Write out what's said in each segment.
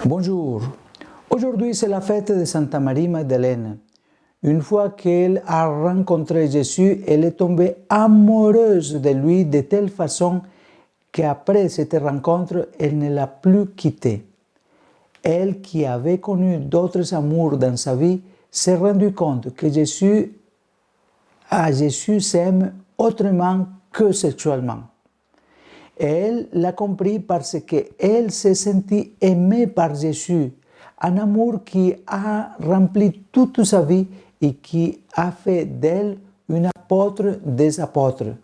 Bonjour. Aujourd'hui, c'est la fête de Santa Marie Magdalene. Une fois qu'elle a rencontré Jésus, elle est tombée amoureuse de lui de telle façon qu'après cette rencontre, elle ne l'a plus quitté. Elle qui avait connu d'autres amours dans sa vie s'est rendue compte que Jésus s'aime autrement que sexuellement. Elle l'a compris parce qu'elle s'est sentie aimée par Jésus, un amour qui a rempli toute sa vie et qui a fait d'elle une apôtre des apôtres.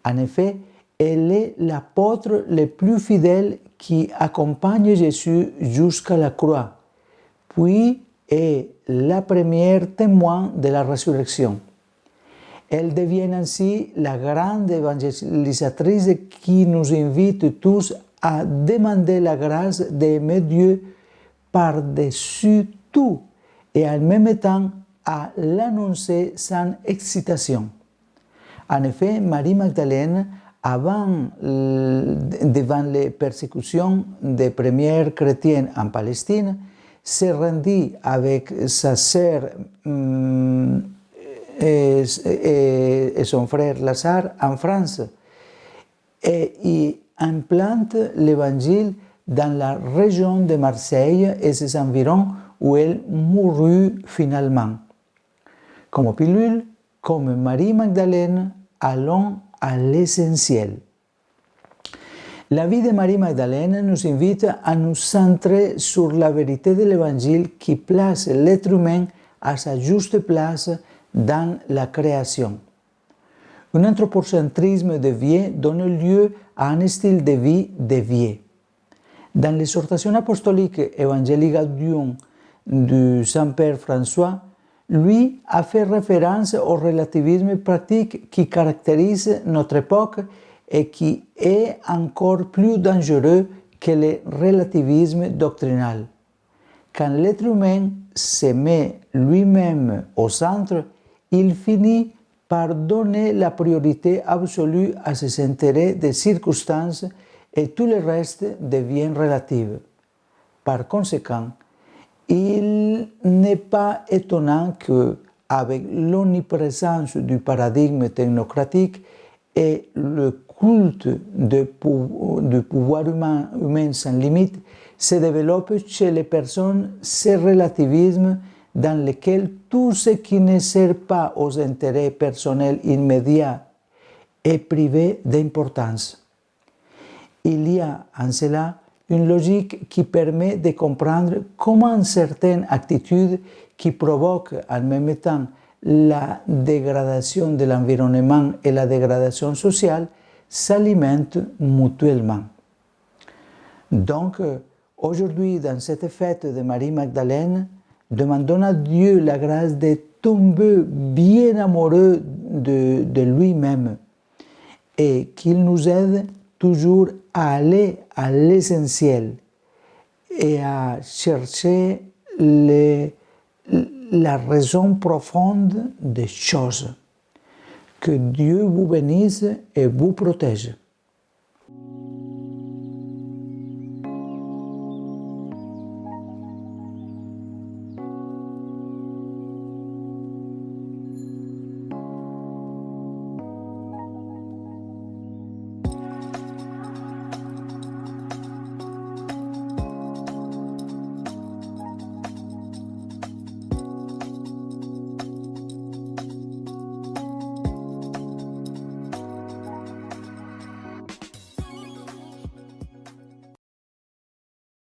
En effet, elle est l'apôtre le plus fidèle qui accompagne Jésus jusqu'à la croix, puis est la première témoin de la résurrection. Elle devient ainsi la grande évangélisatrice qui nous invite tous à demander la grâce d'aimer Dieu par-dessus tout et en même temps à l'annoncer sans excitation. En effet, Marie Magdalene, devant les persécutions des premiers chrétiens en Palestine, s'est rendue avec sa sœur et son frère Lazare en France et implante l'évangile dans la région de Marseille et ses environs où elle mourut finalement. Comme pilule, comme Marie Magdalene, allons à l'essentiel. La vie de Marie Magdalene nous invite à nous centrer sur la vérité de l'Évangile qui place l'être humain à sa juste place dans la création. Un anthropocentrisme dévié donne lieu à un style de vie dévié. Dans l'exhortation apostolique Evangelii Gaudium du Saint-Père François, lui a fait référence au relativisme pratique qui caractérise notre époque et qui est encore plus dangereux que le relativisme doctrinal. Quand l'être humain se met lui-même au centre, il finit par donner la priorité absolue à ses intérêts de circonstances et tout le reste devient relatif. Par conséquent, il n'est pas étonnant que, avec l'omniprésence du paradigme technocratique et le culte du pouvoir humain sans limite, se développe chez les personnes ce relativisme dans lequel tout ce qui ne sert pas aux intérêts personnels immédiats est privé d'importance. Il y a en cela une logique qui permet de comprendre comment certaines attitudes qui provoquent en même temps la dégradation de l'environnement et la dégradation sociale s'alimentent mutuellement. Donc, aujourd'hui, dans cette fête de Marie Magdalene, demandons à Dieu la grâce de tomber bien amoureux de lui-même et qu'il nous aide toujours à aller à l'essentiel et à chercher la raison profonde des choses. Que Dieu vous bénisse et vous protège.